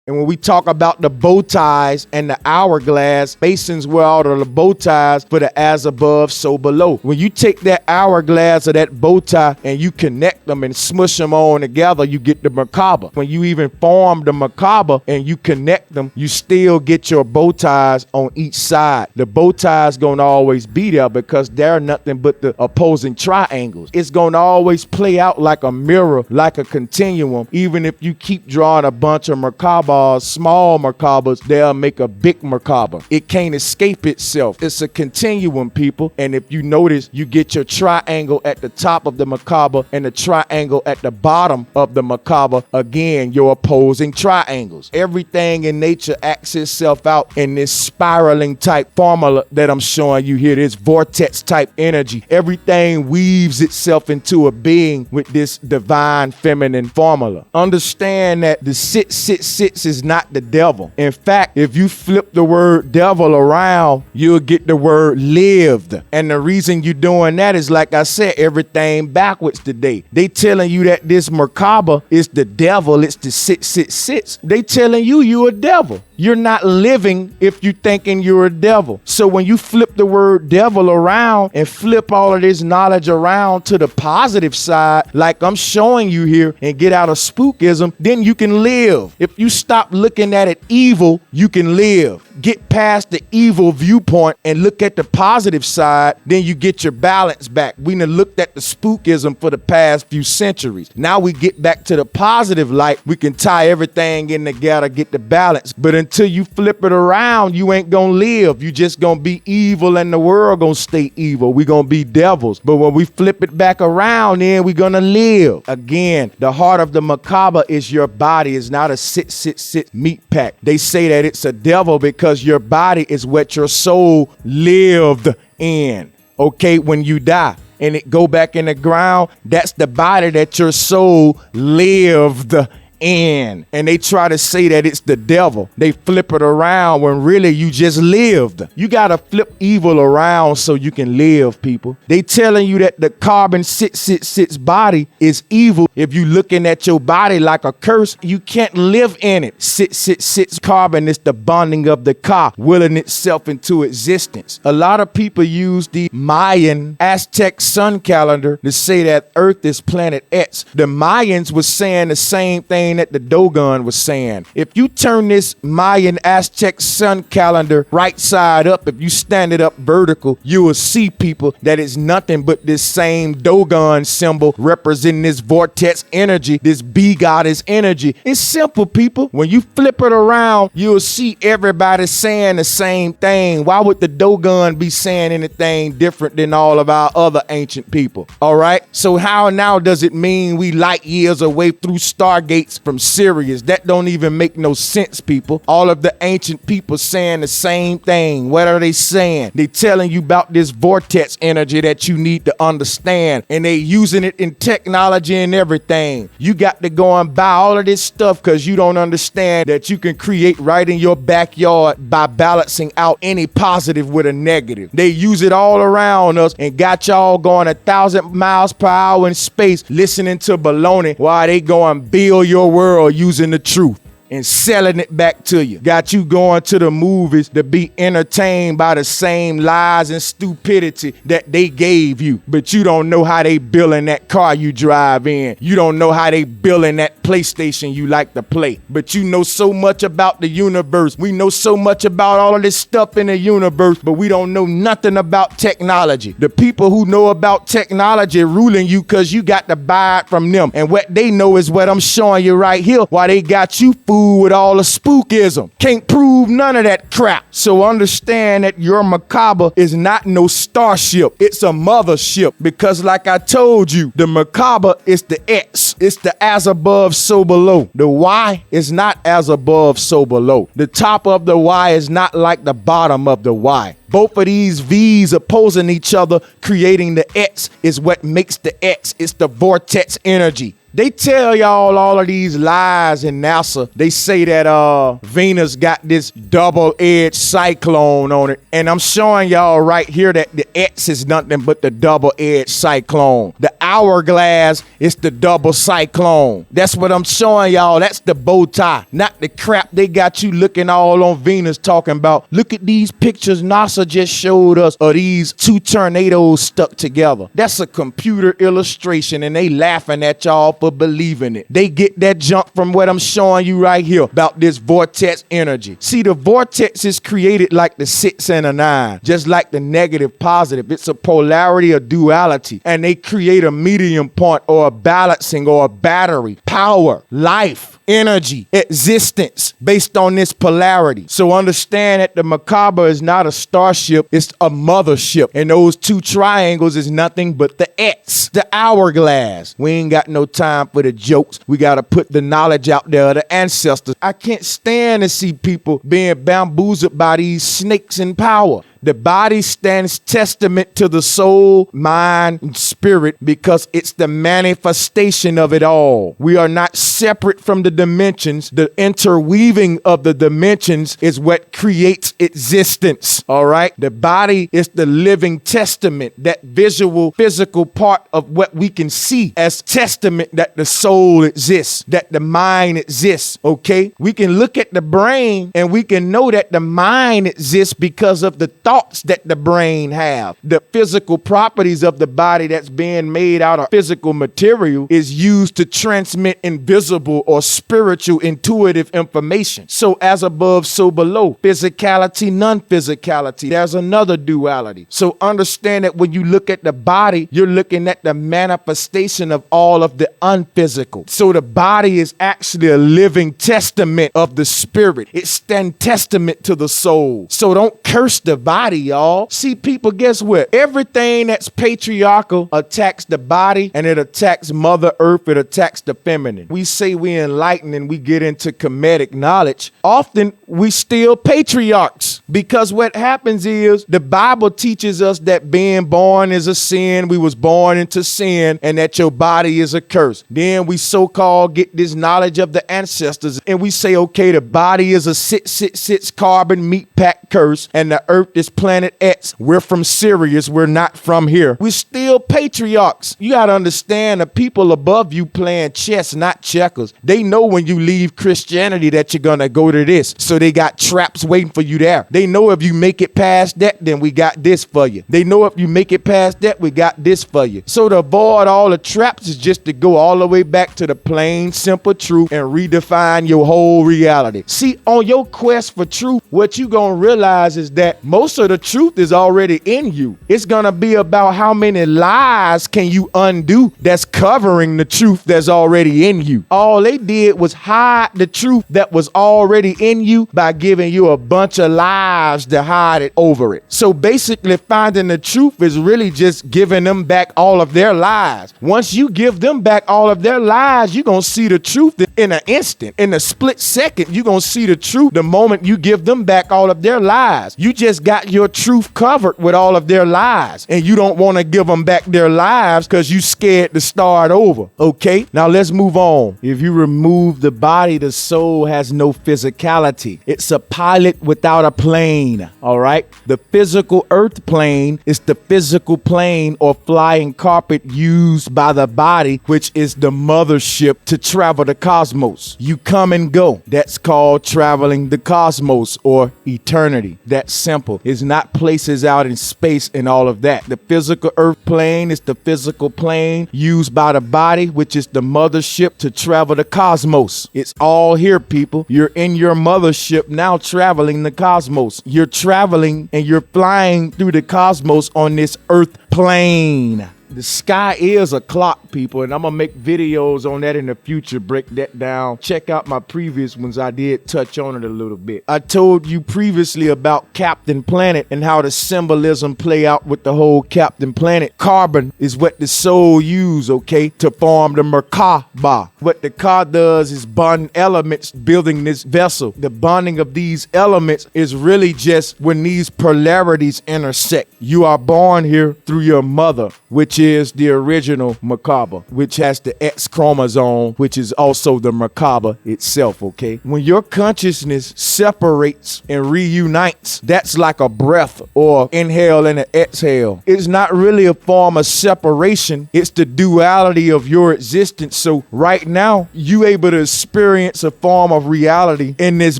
And when we talk about the bow ties and the hourglass, basins where all of the bow ties for the as above, so below. When you take that hourglass or that bow tie and you connect them and smush them on together, you get the Merkaba. When you even form the Merkaba and you connect them, you still get your bow ties on each side. The bow ties gonna always be there because they're nothing but the opposing triangles. It's gonna always play out like a mirror, like a continuum. Even if you keep drawing a bunch of Merkaba, small Merkabas, they'll make a big Merkaba. It can't escape itself. It's a continuum, people. And if you notice, you get your triangle at the top of the Merkaba and the triangle at the bottom of the Merkaba. Again, your opposing triangles. Everything in nature acts itself out in this spiraling type formula that I'm showing you here, this vortex type energy. Everything weaves itself into a being with this divine feminine formula. Understand that the sits is not the devil. In fact, if you flip the word devil around, you'll get the word lived. And the reason you're doing that is, like I said, everything backwards today. They telling you that this Merkaba is the devil, it's the sits. They telling you you're a devil. You're not living if you thinking you're a devil. So when you flip the word devil around and flip all of this knowledge around to the positive side, like I'm showing you here, and get out of spookism, then you can live. If you stop looking at it evil, you can live. Get past the evil viewpoint and look at the positive side, then you get your balance back. We done looked at the spookism for the past few centuries. Now we get back to the positive light. We can tie everything in together, get the balance. But until you flip it around, you ain't gonna live. You just gonna be evil and the world gonna stay evil. We gonna be devils. But when we flip it back around, then we gonna live. Again, the heart of the Merkaba is your body. It's not a sit meat pack. They say that it's a devil because your body is what your soul lived in. Okay, when you die and it go back in the ground, that's the body that your soul lived in. And they try to say that it's the devil. They flip it around when really you just lived. You gotta flip evil around so you can live, people. They telling you that the carbon sits body is evil. If you looking at your body like a curse, you can't live in it. Sits carbon is the bonding of the ka, willing itself into existence. A lot of people use the Mayan Aztec sun calendar to say that Earth is planet X. The Mayans was saying the same thing that the Dogon was saying. If you turn this Mayan Aztec sun calendar right side up, if you stand it up vertical, you will see, people, that it's nothing but this same Dogon symbol representing this vortex energy, this bee goddess energy. It's simple, people. When you flip it around, you'll see everybody saying the same thing. Why would the Dogon be saying anything different than all of our other ancient people? All right. So how now does it mean we light years away through stargates from Sirius? That don't even make no sense, people. All of the ancient people saying the same thing. What are they saying? They telling you about this vortex energy that you need to understand, and they using it in technology and everything. You got to go and buy all of this stuff because you don't understand that you can create right in your backyard by balancing out any positive with a negative. They use it all around us and got y'all going 1,000 miles per hour in space listening to baloney while they go and build your world using the truth and selling it back to you. Got you going to the movies to be entertained by the same lies and stupidity that they gave you. But you don't know how they building that car you drive in. You don't know how they building that PlayStation you like to play. But you know so much about the universe. We know so much about all of this stuff in the universe, but we don't know nothing about technology. The people who know about technology ruling you because you got to buy it from them. And what they know is what I'm showing you right here, while they got you fooled with all the spookism. Can't prove none of that crap. So understand that your Merkaba is not no starship. It's a mothership, because like I told you, the Merkaba is the X. It's the as above, so below. The Y is not as above, so below. The top of the Y is not like the bottom of the Y. Both of these V's opposing each other, creating the X, is what makes the X. It's the vortex energy. They tell y'all all of these lies in NASA. They say that Venus got this double-edged cyclone on it. And I'm showing y'all right here that the X is nothing but the double-edged cyclone. The hourglass is the double cyclone. That's what I'm showing y'all. That's the bow tie, not the crap they got you looking all on Venus talking about. Look at these pictures NASA just showed us of these two tornadoes stuck together. That's a computer illustration, and they laughing at y'all for believing it. They get that junk from what I'm showing you right here about this vortex energy. See, the vortex is created like the 6 and a 9, just like the negative positive. It's a polarity or duality, and they create a medium point or a balancing or a battery, power, life, energy, existence based on this polarity. So understand that the macabre is not a starship, it's a mothership. And those two triangles is nothing but the X, the hourglass. We ain't got no time for the jokes. We got to put the knowledge out there of the ancestors. I can't stand to see people being bamboozled by these snakes in power. The body stands testament to the soul, mind, and spirit because it's the manifestation of it all. We are not separate from the dimensions. The interweaving of the dimensions is what creates existence, all right? The body is the living testament, that visual, physical part of what we can see as testament that the soul exists, that the mind exists, okay? We can look at the brain and we can know that the mind exists because of the thoughts that the brain have. The physical properties of the body that's being made out of physical material is used to transmit invisible or spiritual intuitive information. So as above, so below. Physicality, non-physicality. There's another duality. So understand that when you look at the body, you're looking at the manifestation of all of the unphysical. So the body is actually a living testament of the spirit. It stands testament to the soul. So don't curse the body, y'all. See, people, guess what? Everything that's patriarchal attacks the body, and it attacks Mother Earth. It attacks the feminine. We say we enlighten and we get into comedic knowledge. Often we still patriarchs, because what happens is the Bible teaches us that being born is a sin. We was born into sin, and that your body is a curse. Then we so-called get this knowledge of the ancestors, and we say, okay, the body is a 666 carbon meat pack curse, and the earth is planet X. We're from Sirius. We're not from here. We're still patriarchs. You got to understand the people above you playing chess, not checkers. They know when you leave Christianity that you're going to go to this. So they got traps waiting for you there. They know if you make it past that, then we got this for you. They know if you make it past that, we got this for you. So to avoid all the traps is just to go all the way back to the plain, simple truth and redefine your whole reality. See, on your quest for truth, what you going to realize is that most of the truth is already in you. It's going to be about how many lies can you undo that's covering the truth that's already in you. All they did was hide the truth that was already in you by giving you a bunch of lies to hide it over it. So basically finding the truth is really just giving them back all of their lies. Once you give them back all of their lies, you're going to see the truth in an instant. In a split second, you're going to see the truth the moment you give them back all of their lies. You just got your truth covered with all of their lies, and you don't want to give them back their lives because you scared to start over. Okay, now let's move on. If you remove the body, the soul has no physicality. It's a pilot without a plane. All right, the physical earth plane is the physical plane or flying carpet used by the body, which is the mothership to travel the cosmos. You come and go. That's called traveling the cosmos or eternity. That's simple. It's not places out in space and all of that. The physical earth plane is the physical plane used by the body, which is the mothership to travel the cosmos. It's all here, people. You're in your mothership now traveling the cosmos. You're traveling and you're flying through the cosmos on this earth plane. The sky is a clock, people, and I'm going to make videos on that in the future, break that down. Check out my previous ones. I did touch on it a little bit. I told you previously about Captain Planet and how the symbolism play out with the whole Captain Planet. Carbon is what the soul use, okay, to form the Merkaba. What the car does is bond elements building this vessel. The bonding of these elements is really just when these polarities intersect. You are born here through your mother, which is the original Merkaba, which has the X chromosome, which is also the Merkaba itself, okay? When your consciousness separates and reunites, that's like a breath or inhale and an exhale. It's not really a form of separation. It's the duality of your existence. So right now, you able to experience a form of reality in this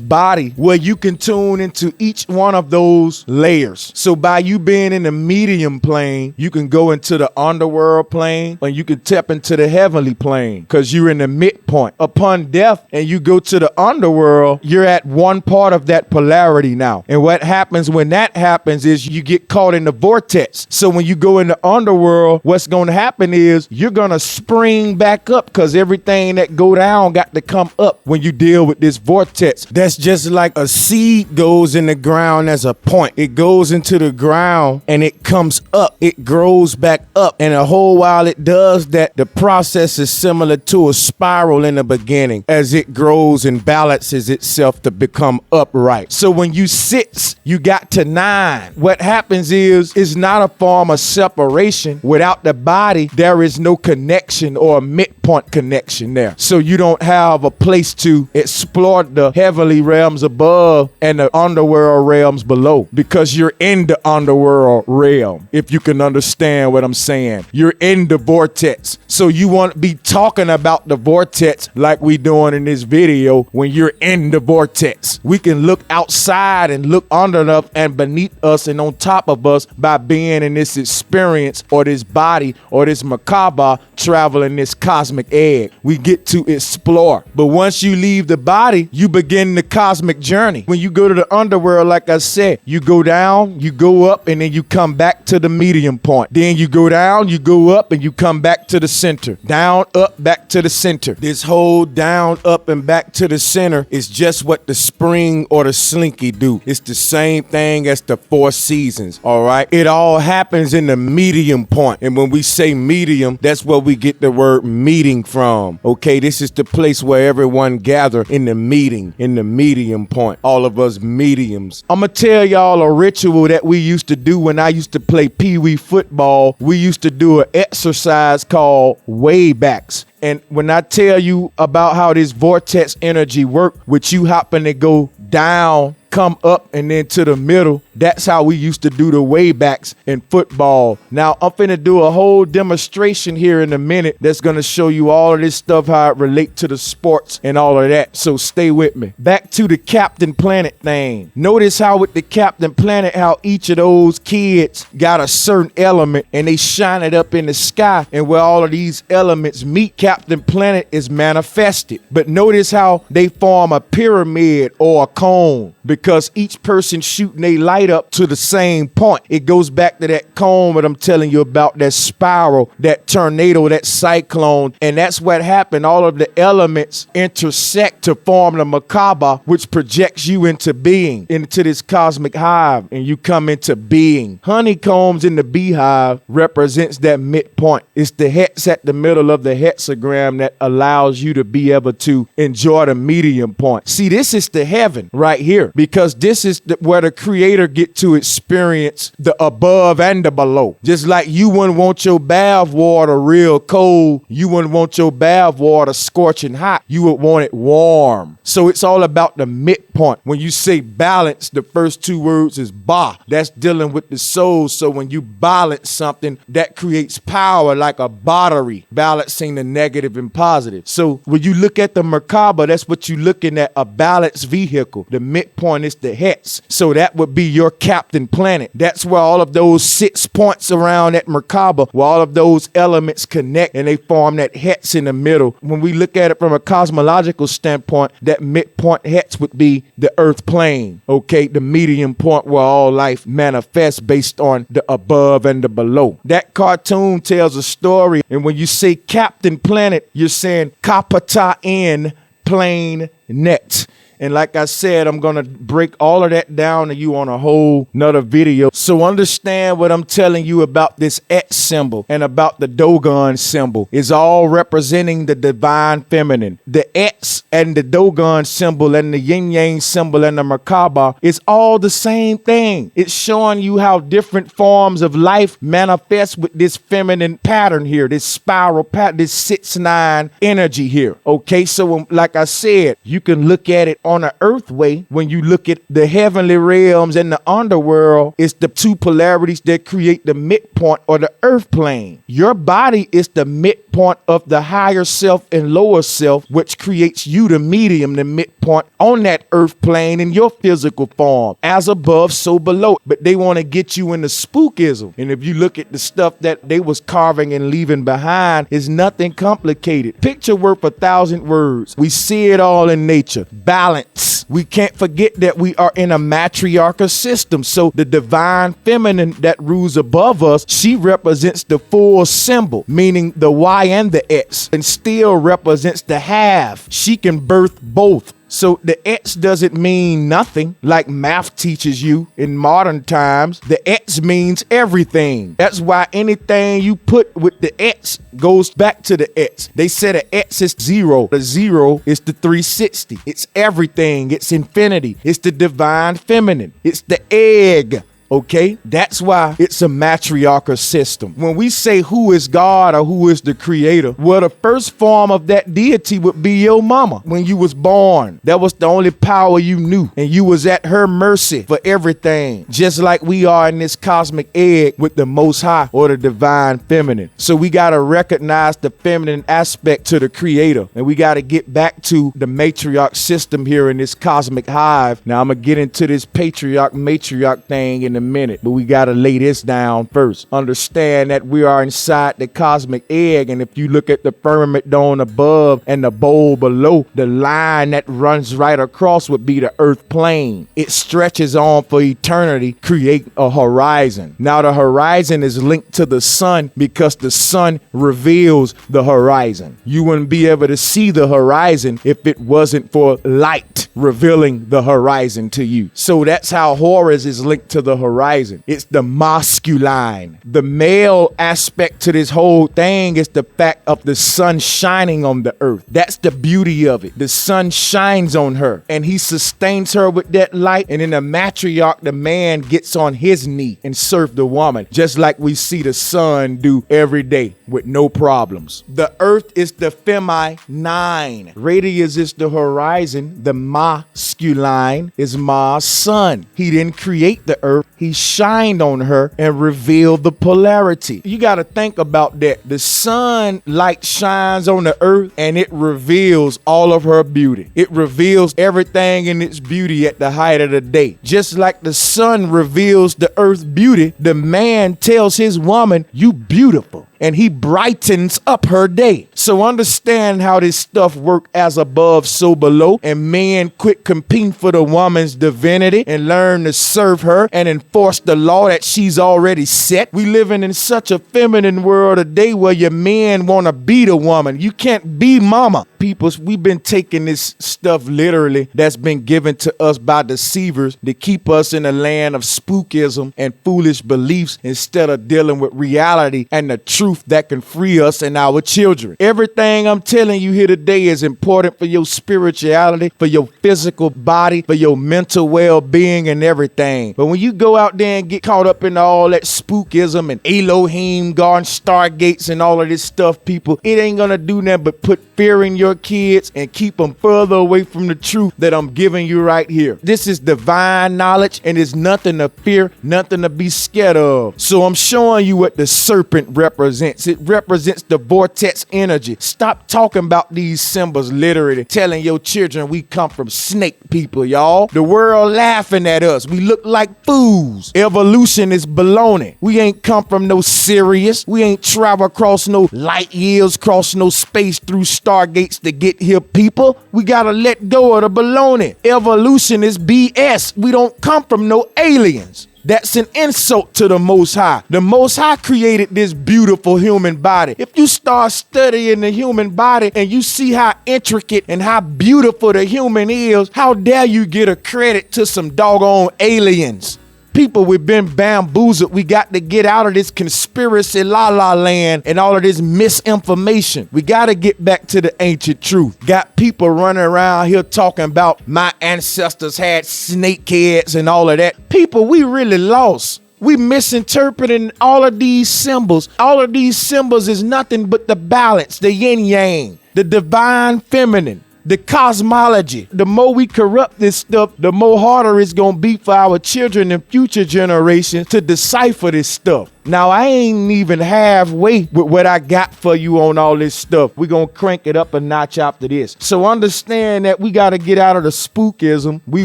body where you can tune into each one of those layers. So by you being in the medium plane, you can go into the underworld plane, or you can tap into the heavenly plane because you're in the midpoint. Upon death and you go to the underworld, you're at one part of that polarity now. And what happens when that happens is you get caught in the vortex. So when you go in the underworld, what's going to happen is you're going to spring back up because everything that go down got to come up when you deal with this vortex. That's just like a seed goes in the ground as a point. It goes into the ground and it comes up. It grows back up. And a whole while it does that, the process is similar to a spiral in the beginning as it grows and balances itself to become upright. So when you sit, you got to 9. What happens is it's not a form of separation. Without the body, there is no connection or a midpoint connection there. So you don't have a place to explore the heavenly realms above and the underworld realms below because you're in the underworld realm. If you can understand what I'm saying, you're in the vortex. So you want to be talking about the vortex like we doing in this video. When you're in the vortex, we can look outside and look under us and beneath us and on top of us by being in this experience or this body or this Merkaba traveling this cosmic egg. We get to explore. But once you leave the body, you begin the cosmic journey. When you go to the underworld, like I said, you go down, you go up, and then you come back to the medium point. Then you go down, you go up, and you come back to the center. Down, up, back to the center. This whole down, up, and back to the center is just what the spring or the slinky do. It's the same thing as the 4 seasons, all right? It all happens in the medium point. And when we say medium, that's where we get the word meeting from, okay? This is the place where everyone gather in the meeting, in the medium point. All of us mediums. I'm going to tell y'all a ritual that we used to do when I used to play pee-wee football. We used to do an exercise called waybacks. And when I tell you about how this vortex energy work, which you happen to go down, come up, and then to the middle, that's how we used to do the waybacks in football. Now, I'm finna do a whole demonstration here in a minute that's gonna show you all of this stuff, how it relate to the sports and all of that. So stay with me. Back to the Captain Planet thing. Notice how with the Captain Planet, how each of those kids got a certain element and they shine it up in the sky, and where all of these elements meet, Captain Planet is manifested. But notice how they form a pyramid or a cone, because each person shooting they light up to the same point. It goes back to that cone that I'm telling you about, that spiral, that tornado, that cyclone. And that's what happened. All of the elements intersect to form the Merkaba, which projects you into being, into this cosmic hive, and you come into being. Honeycombs in the beehive represents that midpoint. It's the hex at the middle of the hexagram that allows you to be able to enjoy the medium point. See, this is the heaven right here, because this is where the creator get to experience the above and the below. Just like you wouldn't want your bath water real cold, you wouldn't want your bath water scorching hot, you would want it warm. So it's all about the midpoint. When you say balance, the first 2 words is ba. That's dealing with the soul. So when you balance something, that creates power, like a battery, balancing the negative and positive. So when you look at the Merkaba, that's what you're looking at, a balanced vehicle. The midpoint is the hex. So that would be your Captain Planet. That's where all of those 6 points around that Merkaba, where all of those elements connect and they form that hex in the middle. When we look at it from a cosmological standpoint, that midpoint hex would be the earth plane, okay? The medium point where all life manifests based on the above and the below. That cartoon tells a story, and when you say Captain Planet, you're saying Kapata in plane net. And like I said, I'm going to break all of that down to you on a whole nother video. So understand what I'm telling you about this X symbol and about the Dogon symbol is all representing the divine feminine. The X and the Dogon symbol and the yin yang symbol and the Merkaba is all the same thing. It's showing you how different forms of life manifest with this feminine pattern here, this spiral pattern, this 6-9 energy here. Okay, so like I said, you can look at it on an earth way. When you look at the heavenly realms and the underworld, it's the two polarities that create the midpoint or the earth plane. Your body is the midpoint of the higher self and lower self, which creates you the medium, the midpoint on that earth plane in your physical form. As above, so below. But they want to get you into spookism. And if you look at the stuff that they was carving and leaving behind, it's nothing complicated. Picture worth 1,000 words. We see it all in nature. Balance. We can't forget that we are in a matriarchal system. So the divine feminine that rules above us, she represents the full symbol, meaning the Y and the X, and still represents the half. She can birth both. So the X doesn't mean nothing like math teaches you in modern times. The X means everything. That's why anything you put with the X goes back to the X. They said an X is 0. The 0 is the 360. It's everything. It's infinity. It's the divine feminine. It's the egg. Okay, that's why it's a matriarchal system. When we say who is God or who is the creator, well, the first form of that deity would be your mama. When you was born, that was the only power you knew, and you was at her mercy for everything, just like we are in this cosmic egg with the Most High or the divine feminine. So we got to recognize the feminine aspect to the creator, and we got to get back to the matriarch system here in this cosmic hive. Now I'm gonna get into this patriarch matriarch thing in a minute, but we got to lay this down first. Understand that we are inside the cosmic egg, and if you look at the firmament dome above and the bowl below, the line that runs right across would be the earth plane. It stretches on for eternity, create a horizon. Now the horizon is linked to the sun because the sun reveals the horizon. You wouldn't be able to see the horizon if it wasn't for light revealing the horizon to you. So that's how Horus is linked to the horizon. It's the masculine. The male aspect to this whole thing is the fact of the sun shining on the earth. That's the beauty of it. The sun shines on her and he sustains her with that light. And in the matriarch, the man gets on his knee and serves the woman, just like we see the sun do every day with no problems. The earth is the feminine. Radius is the horizon. The masculine is Ma's sun. He didn't create the earth. He shined on her and revealed the polarity. You got to think about that. The sun light shines on the earth and it reveals all of her beauty. It reveals everything in its beauty at the height of the day. Just like the sun reveals the earth's beauty, the man tells his woman, "You beautiful." And he brightens up her day. So understand how this stuff work as above, so below. And men quit competing for the woman's divinity and learn to serve her and enforce the law that she's already set. We living in such a feminine world today where your men want to be the woman. You can't be mama. People, we've been taking this stuff literally that's been given to us by deceivers to keep us in a land of spookism and foolish beliefs instead of dealing with reality and the truth that can free us and our children. Everything I'm telling you here today is important for your spirituality, for your physical body, for your mental well-being and everything. But when you go out there and get caught up in all that spookism and Elohim, God, stargates and all of this stuff, people, it ain't gonna do nothing but put fear in your kids and keep them further away from the truth that I'm giving you right here. This is divine knowledge and there's nothing to fear, nothing to be scared of. So I'm showing you what the serpent represents. It represents the vortex energy. Stop talking about these symbols literally, telling your children we come from snake people, y'all. The world laughing at us. We look like fools. Evolution is baloney. We ain't come from no Sirius. We ain't travel across no light years, cross no space through stargates to get here, people. We gotta let go of the baloney. Evolution is BS. We don't come from no aliens. That's an insult to the Most High. The Most High created this beautiful human body. If you start studying the human body and you see how intricate and how beautiful the human is, how dare you get a credit to some doggone aliens? People, we've been bamboozled. We got to get out of this conspiracy la land and all of this misinformation. We got to get back to the ancient truth. Got people running around here talking about my ancestors had snake heads and all of that. People, we really lost. We misinterpreting all of these symbols. All of these symbols is nothing but the balance, the yin yang, the divine feminine, the cosmology. The more we corrupt this stuff, the more harder it's gonna be for our children and future generations to decipher this stuff. Now, I ain't even halfway with what I got for you on all this stuff. We're gonna crank it up a notch after this. So understand that we gotta get out of the spookism. We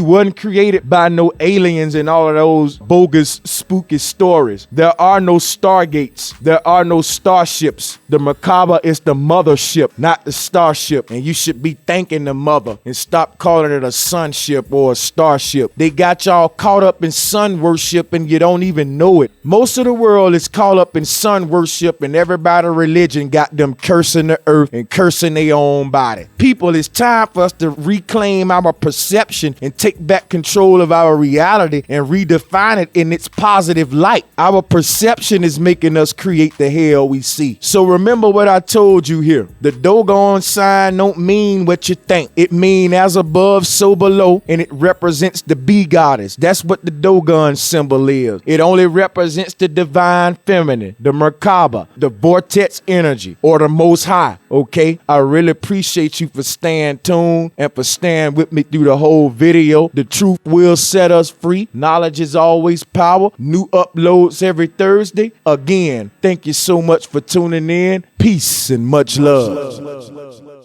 wasn't created by no aliens and all of those bogus, spooky stories. There are no stargates. There are no starships. The Merkaba is the mothership, not the starship. And you should be thanking the mother and stop calling it a sunship or a starship. They got y'all caught up in sun worship and you don't even know it. Most of the world is caught up in sun worship, and everybody's religion got them cursing the earth and cursing their own body. People, it's time for us to reclaim our perception and take back control of our reality and redefine it in its positive light. Our perception is making us create the hell we see. So remember what I told you here. The Dogon sign don't mean what you think. It mean as above, so below, and it represents the bee goddess. That's what the Dogon symbol is. It only represents the divine feminine, the Merkaba, the vortex energy, or the Most High. Okay, I really appreciate you for staying tuned and for staying with me through the whole video. The truth will set us free. Knowledge is always power. New uploads every Thursday. Again, thank you so much for tuning in. Peace and much love.